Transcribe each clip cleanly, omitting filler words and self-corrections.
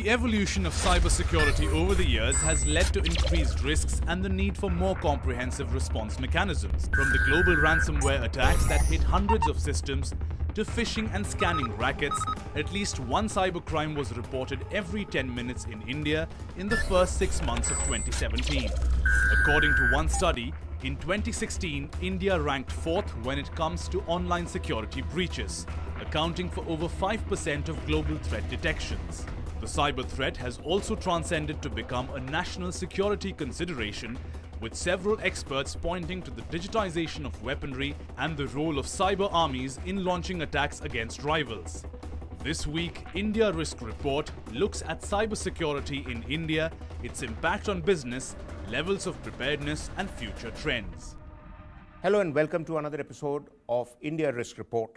The evolution of cybersecurity over the years has led to increased risks and the need for more comprehensive response mechanisms. From the global ransomware attacks that hit hundreds of systems to phishing and scanning rackets, at least one cybercrime was reported every 10 minutes in India in the first 6 months of 2017. According to one study, in 2016, India ranked 4th when it comes to online security breaches, accounting for over 5% of global threat detections. The cyber threat has also transcended to become a national security consideration, with several experts pointing to the digitization of weaponry and the role of cyber armies in launching attacks against rivals. This week, India Risk Report looks at cybersecurity in India, its impact on business, levels of preparedness and future trends. Hello and welcome to another episode of India Risk Report.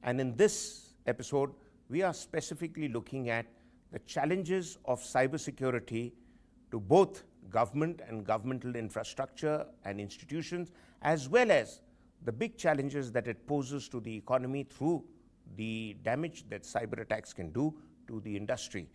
And in this episode, we are specifically looking at the challenges of cybersecurity to both government and governmental infrastructure and institutions, as well as the big challenges that it poses to the economy through the damage that cyber attacks can do to the industry.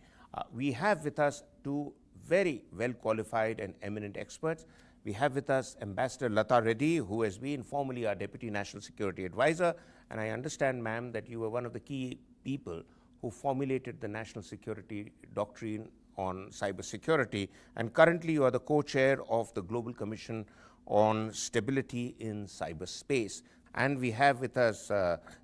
We have with us two very well qualified and eminent experts. We have with us Ambassador Latha Reddy, who has been formerly our Deputy National Security Advisor, and I understand, ma'am, that you were one of the key people who formulated the National Security Doctrine on Cybersecurity, and currently you are the co-chair of the Global Commission on Stability in Cyberspace. And we have with us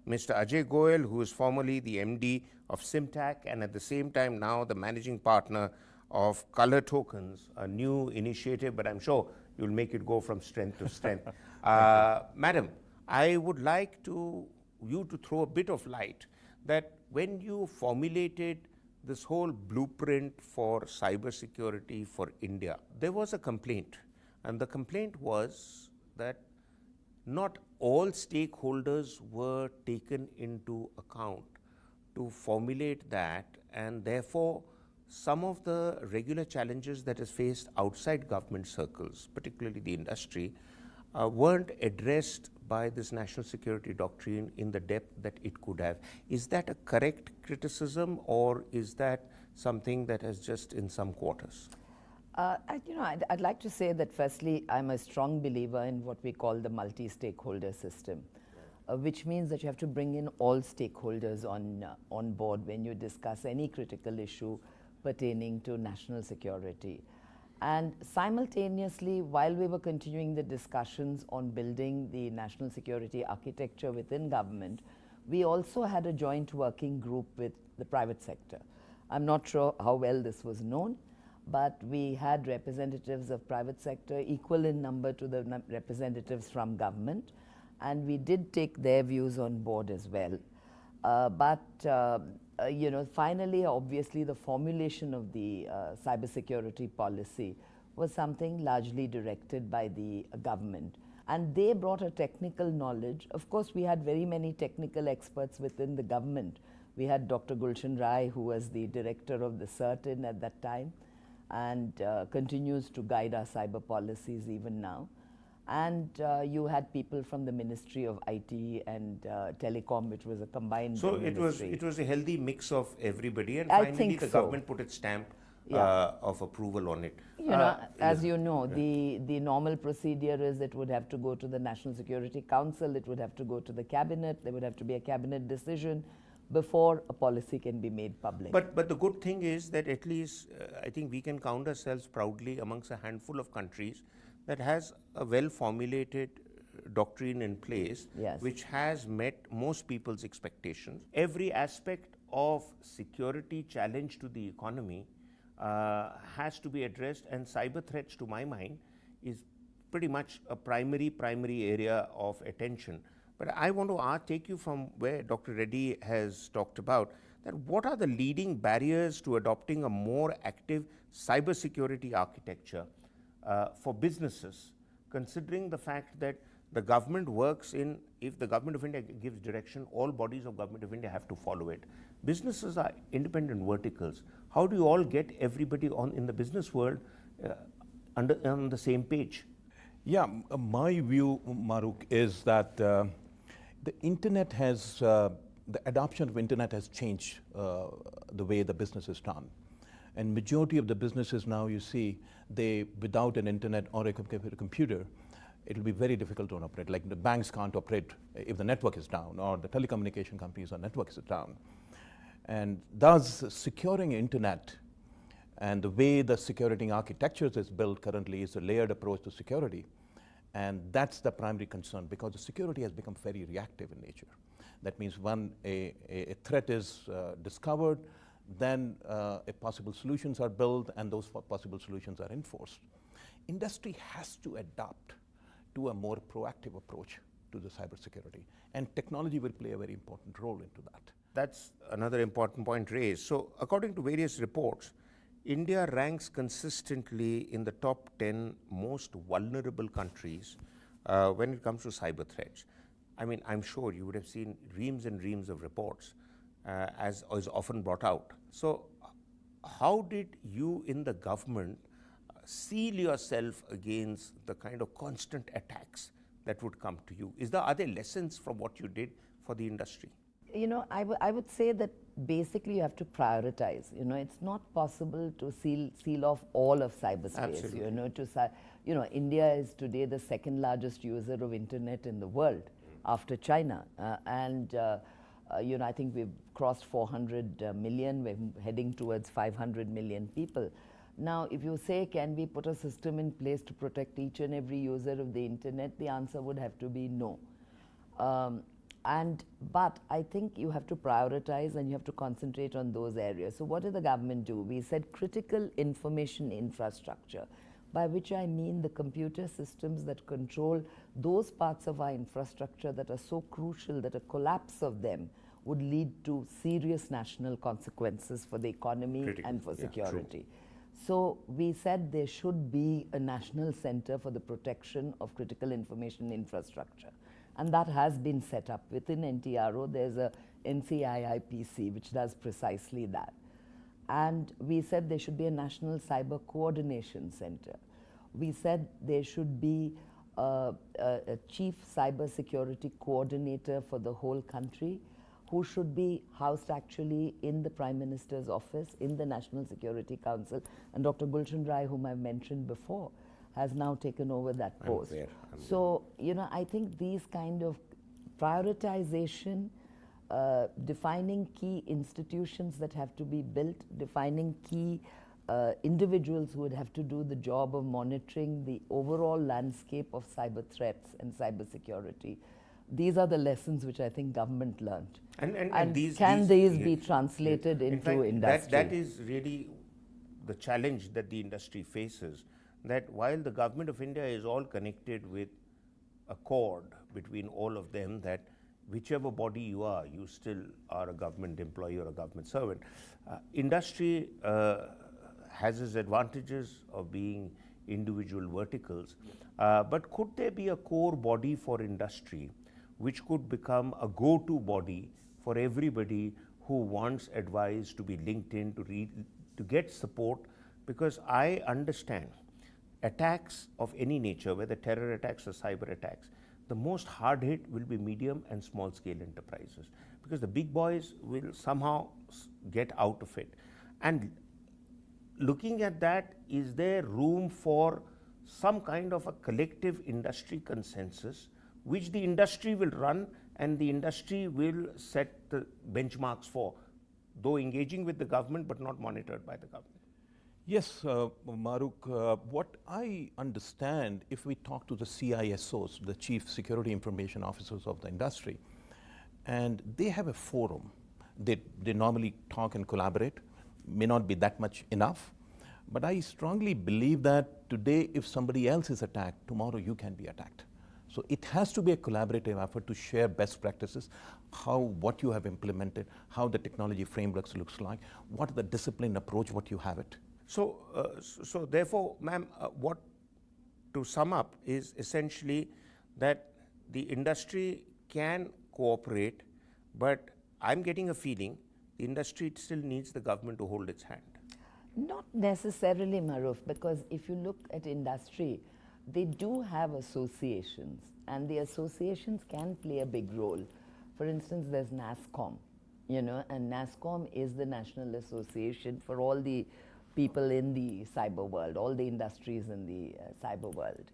Mr. Ajay Goel, who is formerly the MD of Symantec and at the same time now the managing partner of Color Tokens, a new initiative, but I'm sure you'll make it go from strength to strength. Madam, I would like you to throw a bit of light that when you formulated this whole blueprint for cybersecurity for India, there was a complaint, and the complaint was that not all stakeholders were taken into account to formulate that, and therefore some of the regular challenges that is faced outside government circles, particularly the industry, weren't addressed by this national security doctrine in the depth that it could have. Is that a correct criticism, or is that something that has just in some quarters? I'd like to say that firstly, I'm a strong believer in what we call the multi-stakeholder system, which means that you have to bring in all stakeholders on board when you discuss any critical issue pertaining to national security. And simultaneously, while we were continuing the discussions on building the national security architecture within government, we also had a joint working group with the private sector. I'm not sure how well this was known, but we had representatives of private sector equal in number to the representatives from government, and we did take their views on board as well. Finally, obviously, the formulation of the cybersecurity policy was something largely directed by the government. And they brought a technical knowledge. Of course, we had very many technical experts within the government. We had Dr. Gulshan Rai, who was the director of the CERTIN at that time, and continues to guide our cyber policies even now. And you had people from the Ministry of IT and Telecom, which was a combined ministry. It was a healthy mix of everybody, and finally the government put its stamp of approval on it. As you know, the normal procedure is it would have to go to the National Security Council, it would have to go to the cabinet, there would have to be a cabinet decision before a policy can be made public. But the good thing is that at least I think we can count ourselves proudly amongst a handful of countries that has a well-formulated doctrine in place, which has met most people's expectations. Every aspect of security challenge to the economy has to be addressed, and cyber threats, to my mind, is pretty much a primary area of attention. But I want to take you from where Dr. Reddy has talked about, that what are the leading barriers to adopting a more active cybersecurity architecture for businesses, considering the fact that the government works in, if the government of India gives direction, all bodies of government of India have to follow it. Businesses are independent verticals. How do you all get everybody in the business world on the same page? Yeah, my view, Maroof, is that the internet has, the adoption of internet has changed the way the business is done. And majority of the businesses now, you see, they, without an internet or a computer, it'll be very difficult to operate. Like the banks can't operate if the network is down, or the telecommunication companies or networks are down. And thus, securing internet and the way the security architectures is built currently is a layered approach to security. And that's the primary concern, because the security has become very reactive in nature. That means when a threat is discovered, then possible solutions are built, and those possible solutions are enforced. Industry has to adapt to a more proactive approach to the cybersecurity, and technology will play a very important role into that. That's another important point raised. So, according to various reports, India ranks consistently in the top 10 most vulnerable countries when it comes to cyber threats. I mean, I'm sure you would have seen reams and reams of reports as is often brought out. So, how did you in the government seal yourself against the kind of constant attacks that would come to you? Are there lessons from what you did for the industry? You know, I would say that basically you have to prioritize. You know, it's not possible to seal off all of cyberspace. Absolutely. You know, India is today the second largest user of internet in the world after China, you know, I think we've crossed 400 million. We're heading towards 500 million people. Now, if you say, can we put a system in place to protect each and every user of the internet, the answer would have to be no. But I think you have to prioritize and you have to concentrate on those areas. So what did the government do? We said critical information infrastructure, by which I mean the computer systems that control those parts of our infrastructure that are so crucial that a collapse of them would lead to serious national consequences for the economy and for security. So we said there should be a national center for the protection of critical information infrastructure. And that has been set up. Within NTRO, there's a NCIIPC, which does precisely that. And we said there should be a national cyber coordination center. We said there should be a chief cybersecurity coordinator for the whole country, who should be housed actually in the Prime Minister's office, in the National Security Council. And Dr. Gulshan Rai, whom I mentioned before, has now taken over that post. So, you know, I think these kind of prioritization, defining key institutions that have to be built, defining key individuals who would have to do the job of monitoring the overall landscape of cyber threats and cyber security. These are the lessons which I think government learned. And these be translated into industry? That is really the challenge that the industry faces, that while the government of India is all connected with a cord between all of them, that whichever body you are, you still are a government employee or a government servant. Industry has its advantages of being individual verticals, but could there be a core body for industry which could become a go-to body for everybody who wants advice, to be linked in, to get support? Because I understand attacks of any nature, whether terror attacks or cyber attacks, the most hard hit will be medium and small scale enterprises, because the big boys will somehow get out of it. And looking at that, is there room for some kind of a collective industry consensus which the industry will run and the industry will set the benchmarks for, though engaging with the government but not monitored by the government? Yes, Maroof, what I understand, if we talk to the CISOs, the Chief Security Information Officers of the industry, and they have a forum, they normally talk and collaborate, may not be that much enough, but I strongly believe that today if somebody else is attacked, tomorrow you can be attacked. So it has to be a collaborative effort to share best practices, what you have implemented, how the technology frameworks looks like, what the disciplined approach, what you have it. So, so therefore, ma'am, what to sum up is essentially that the industry can cooperate, but I'm getting a feeling the industry still needs the government to hold its hand. Not necessarily, Maroof, because if you look at industry, they do have associations, and the associations can play a big role. For instance, there's NASSCOM, you know, and NASSCOM is the National Association for all the people in the cyber world, all the industries in the cyber world.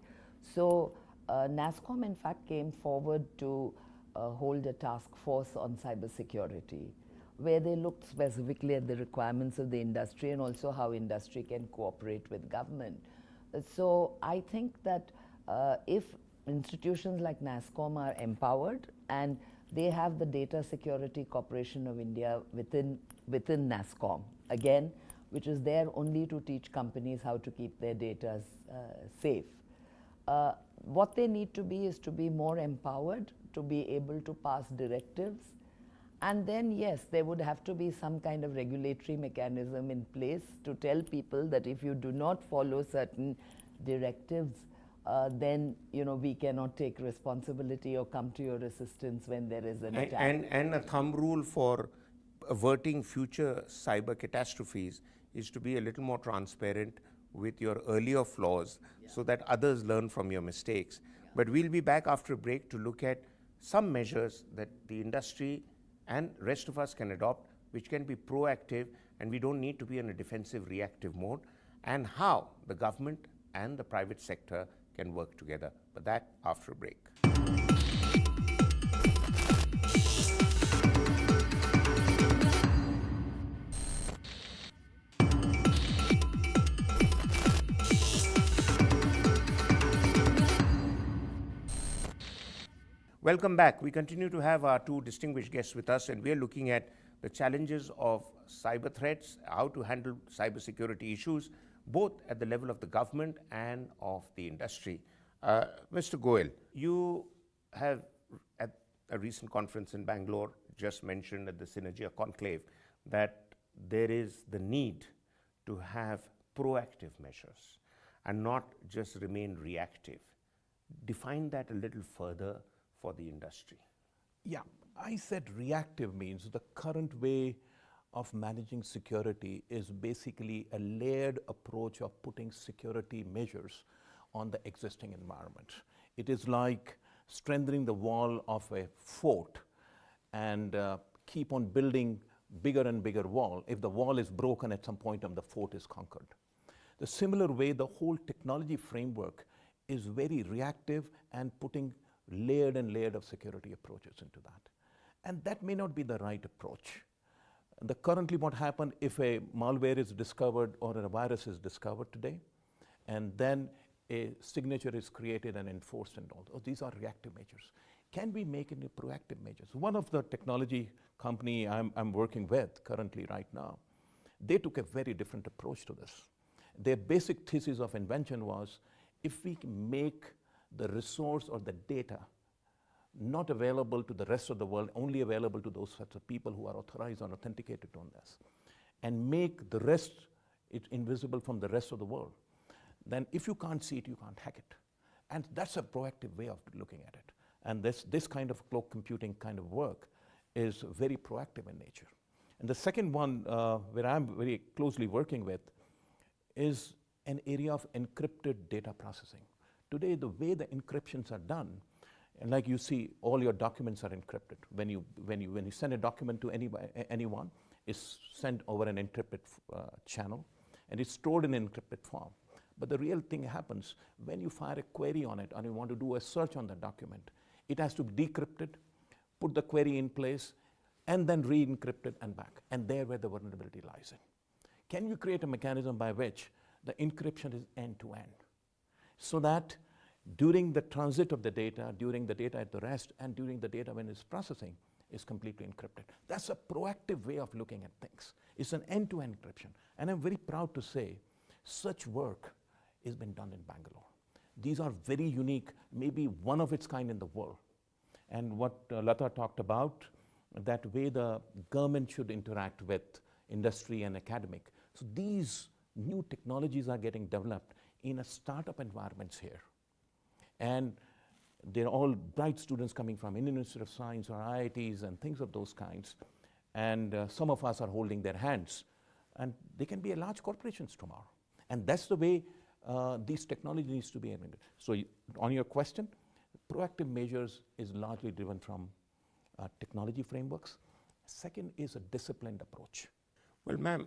So NASSCOM in fact came forward to hold a task force on cybersecurity, where they looked specifically at the requirements of the industry and also how industry can cooperate with government. So I think that if institutions like NASSCOM are empowered and they have the Data Security Corporation of India within NASSCOM, again, which is there only to teach companies how to keep their data safe. What they need to be is to be more empowered, to be able to pass directives. And then, yes, there would have to be some kind of regulatory mechanism in place to tell people that if you do not follow certain directives, then we cannot take responsibility or come to your assistance when there is an attack. And a thumb rule for averting future cyber catastrophes is to be a little more transparent with your earlier flaws so that others learn from your mistakes. But we'll be back after a break to look at some measures that the industry and rest of us can adopt, which can be proactive, and we don't need to be in a defensive reactive mode, and how the government and the private sector can work together. But that after a break. Welcome back. We continue to have our two distinguished guests with us, and we are looking at the challenges of cyber threats, how to handle cybersecurity issues, both at the level of the government and of the industry. Mr. Goel, you have at a recent conference in Bangalore just mentioned at the Synergia Conclave that there is the need to have proactive measures and not just remain reactive. Define that a little further for the industry. Yeah, I said reactive means the current way of managing security is basically a layered approach of putting security measures on the existing environment. It is like strengthening the wall of a fort and keep on building bigger and bigger wall. If the wall is broken at some point, the fort is conquered. The similar way, the whole technology framework is very reactive and putting layered and layered of security approaches into that. And that may not be the right approach. Currently what happened if a malware is discovered or a virus is discovered today, and then a signature is created and enforced and all those, these are reactive measures. Can we make any proactive measures? One of the technology company I'm working with currently right now, they took a very different approach to this. Their basic thesis of invention was, if we can make the resource or the data not available to the rest of the world, only available to those sorts of people who are authorized and authenticated on this, and make the rest invisible from the rest of the world, then if you can't see it, you can't hack it. And that's a proactive way of looking at it. And this kind of cloud computing kind of work is very proactive in nature. And the second one, where I'm very closely working with, is an area of encrypted data processing. Today, the way the encryptions are done, and like you see, all your documents are encrypted. When you send a document to anyone, it's sent over an encrypted channel, and it's stored in an encrypted form. But the real thing happens when you fire a query on it and you want to do a search on the document. It has to be decrypted, put the query in place, and then re-encrypt it and back. And there where the vulnerability lies in. Can you create a mechanism by which the encryption is end-to-end? So that during the transit of the data, during the data at the rest, and during the data when it's processing, is completely encrypted. That's a proactive way of looking at things. It's an end-to-end encryption. And I'm very proud to say such work has been done in Bangalore. These are very unique, maybe one of its kind in the world. And what Latha talked about, that way the government should interact with industry and academic. So these new technologies are getting developed in a startup environments here. And they're all bright students coming from Indian Institute of Science or IITs and things of those kinds. And some of us are holding their hands. And they can be large corporations tomorrow. And that's the way these technology needs to be implemented. So on your question, proactive measures is largely driven from technology frameworks. Second is a disciplined approach. Well, ma'am,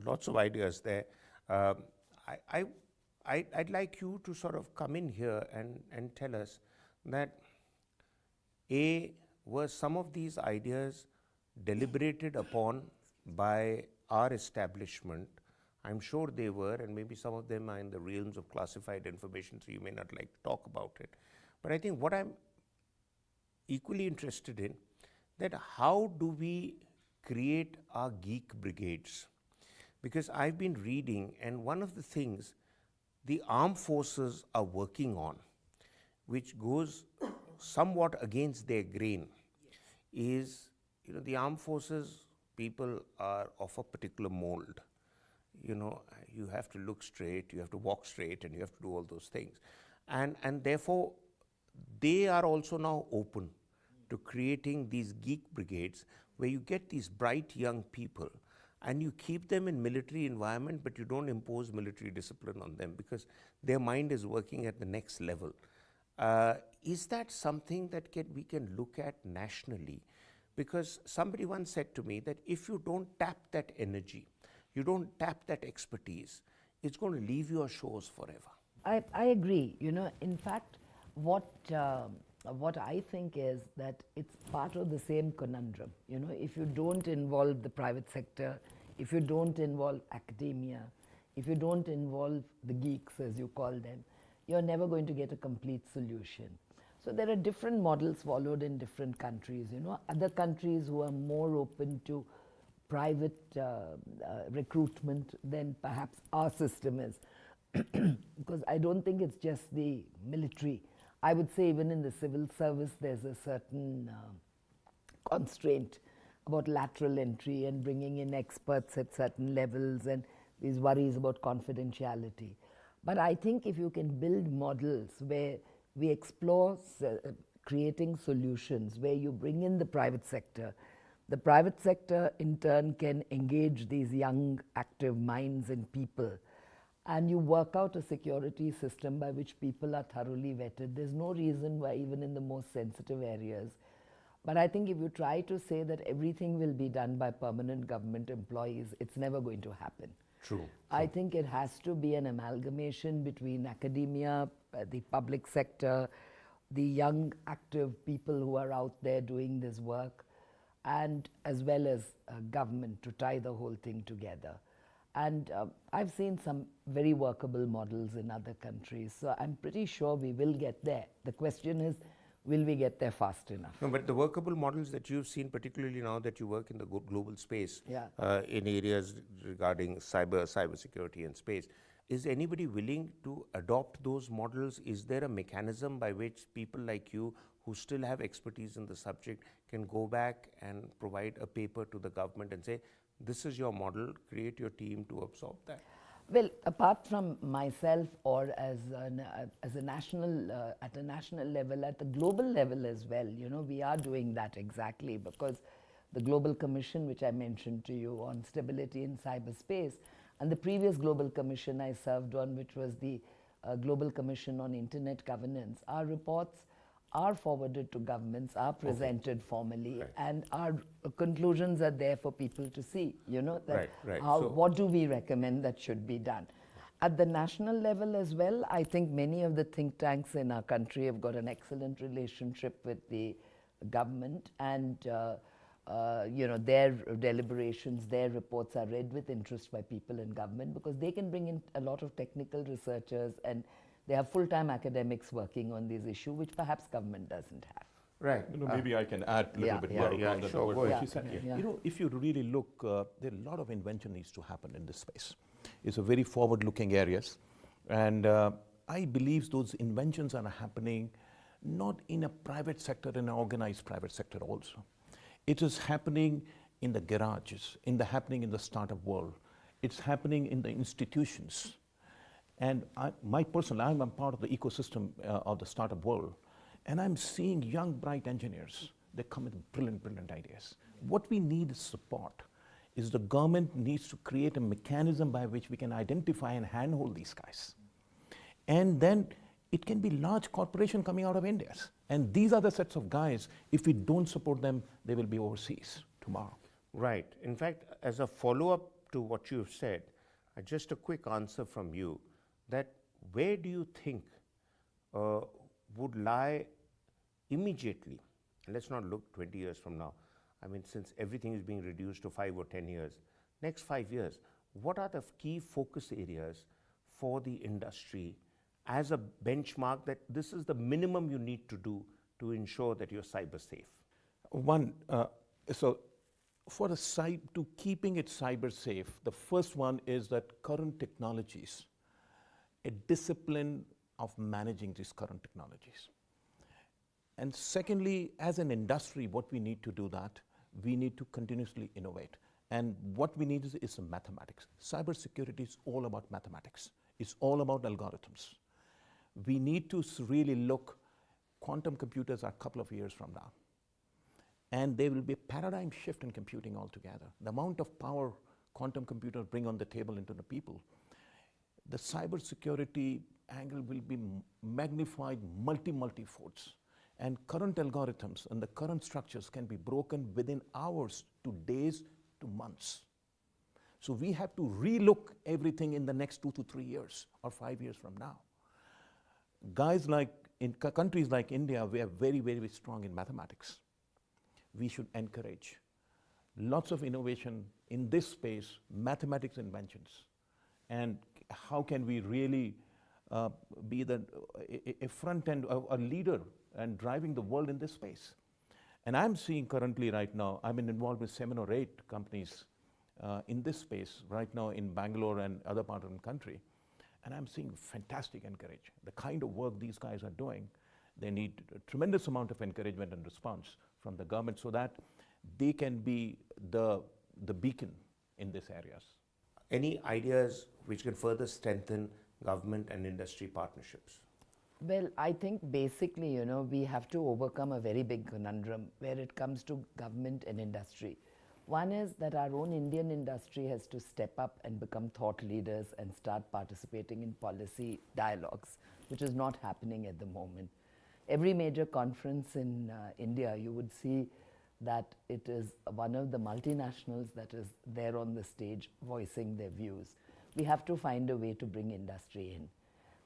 lots of ideas there. I'd like you to sort of come in here and tell us that, A, were some of these ideas deliberated upon by our establishment? I'm sure they were, and maybe some of them are in the realms of classified information, so you may not like to talk about it. But I think what I'm equally interested in, that how do we create our geek brigades? Because I've been reading, and one of the things the armed forces are working on, which goes somewhat against their grain, is, the armed forces people are of a particular mold. You have to look straight, you have to walk straight, and you have to do all those things. And therefore, they are also now open to creating these geek brigades where you get these bright young people and you keep them in military environment, but you don't impose military discipline on them because their mind is working at the next level. Is that something that we can look at nationally? Because somebody once said to me that if you don't tap that energy, you don't tap that expertise, it's going to leave your shores forever. I agree. In fact, what I think is that it's part of the same conundrum. If you don't involve the private sector, if you don't involve academia, if you don't involve the geeks, as you call them, you're never going to get a complete solution. So there are different models followed in different countries. Other countries who are more open to private recruitment than perhaps our system is. Because I don't think it's just the military. I would say even in the civil service, there's a certain constraint about lateral entry and bringing in experts at certain levels and these worries about confidentiality. But I think if you can build models where we explore creating solutions, where you bring in the private sector in turn can engage these young, active minds and people, and you work out a security system by which people are thoroughly vetted. There's no reason why, even in the most sensitive areas. But I think if you try to say that everything will be done by permanent government employees, it's never going to happen. True. I think it has to be an amalgamation between academia, the public sector, the young, active people who are out there doing this work, and as well as government to tie the whole thing together. And I've seen some very workable models in other countries, so I'm pretty sure we will get there. The question is, will we get there fast enough? No, but the workable models that you've seen, particularly now that you work in the global space, in areas regarding cybersecurity and space, is anybody willing to adopt those models? Is there a mechanism by which people like you, who still have expertise in the subject, can go back and provide a paper to the government and say, this is your model, create your team to absorb that? Well, apart from myself or as a national, at a national level, at the global level as well, we are doing that exactly, because the Global Commission, which I mentioned to you on stability in cyberspace, and the previous Global Commission I served on, which was the Global Commission on Internet Governance, our reports are forwarded to governments, are presented formally, and our conclusions are there for people to see, that what do we recommend that should be done. At the national level as well, I think many of the think tanks in our country have got an excellent relationship with the government, and their deliberations, their reports are read with interest by people in government, because they can bring in a lot of technical researchers, and they have full-time academics working on this issue, which perhaps government doesn't have. Right. Maybe I can add a little bit more on that. Sure, What you said. If you really look, there are a lot of invention needs to happen in this space. It's a very forward-looking areas, and I believe those inventions are happening not in a private sector, in an organized private sector also. It is happening in the garages, happening in the startup world. It's happening in the institutions. And I'm a part of the ecosystem of the startup world, and I'm seeing young, bright engineers. They come with brilliant, brilliant ideas. What we need is support. Is the government needs to create a mechanism by which we can identify and handhold these guys. And then it can be large corporation coming out of India. And these are the sets of guys, if we don't support them, they will be overseas tomorrow. Right. In fact, as a follow-up to what you've said, just a quick answer from you, that where do you think would lie immediately, and let's not look 20 years from now, I mean, since everything is being reduced to 5 or 10 years, next 5 years, what are the key focus areas for the industry as a benchmark that this is the minimum you need to do to ensure that you're cyber safe? One, so for to keeping it cyber safe, the first one is that current technologies, a discipline of managing these current technologies. And secondly, as an industry, what we need to do that, we need to continuously innovate. And what we need is some mathematics. Cybersecurity is all about mathematics. It's all about algorithms. We need to really look, quantum computers are a couple of years from now. And there will be a paradigm shift in computing altogether. The amount of power quantum computers bring on the table into the people, the cybersecurity angle will be magnified multi-folds. And current algorithms and the current structures can be broken within hours to days to months. So we have to relook everything in the next 2 to 3 years or 5 years from now. Guys like in countries like India, we are very, very strong in mathematics. We should encourage lots of innovation in this space, mathematics inventions, and how can we really be a front end, a leader and driving the world in this space. And I'm seeing currently right now, I've been involved with 7 or 8 companies in this space right now in Bangalore and other parts of the country. And I'm seeing fantastic encouragement. The kind of work these guys are doing, they need a tremendous amount of encouragement and response from the government so that they can be the beacon in these areas. Any ideas which can further strengthen government and industry partnerships? Well, I think basically, we have to overcome a very big conundrum where it comes to government and industry. One is that our own Indian industry has to step up and become thought leaders and start participating in policy dialogues, which is not happening at the moment. Every major conference in India, you would see that it is one of the multinationals that is there on the stage voicing their views. We have to find a way to bring industry in.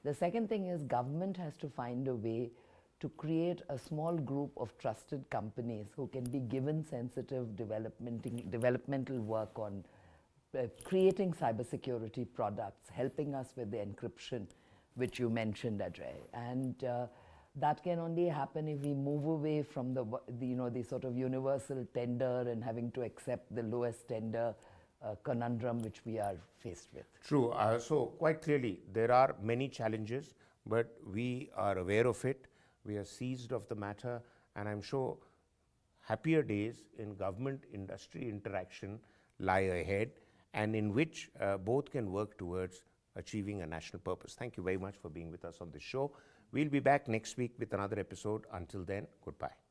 The second thing is government has to find a way to create a small group of trusted companies who can be given sensitive developmental work on creating cybersecurity products, helping us with the encryption, which you mentioned, Ajay. And that can only happen if we move away from the sort of universal tender and having to accept the lowest tender conundrum which we are faced with. True. So quite clearly, there are many challenges, but we are aware of it. We are seized of the matter, and I'm sure happier days in government-industry interaction lie ahead, and in which both can work towards achieving a national purpose. Thank you very much for being with us on this show. We'll be back next week with another episode. Until then, goodbye.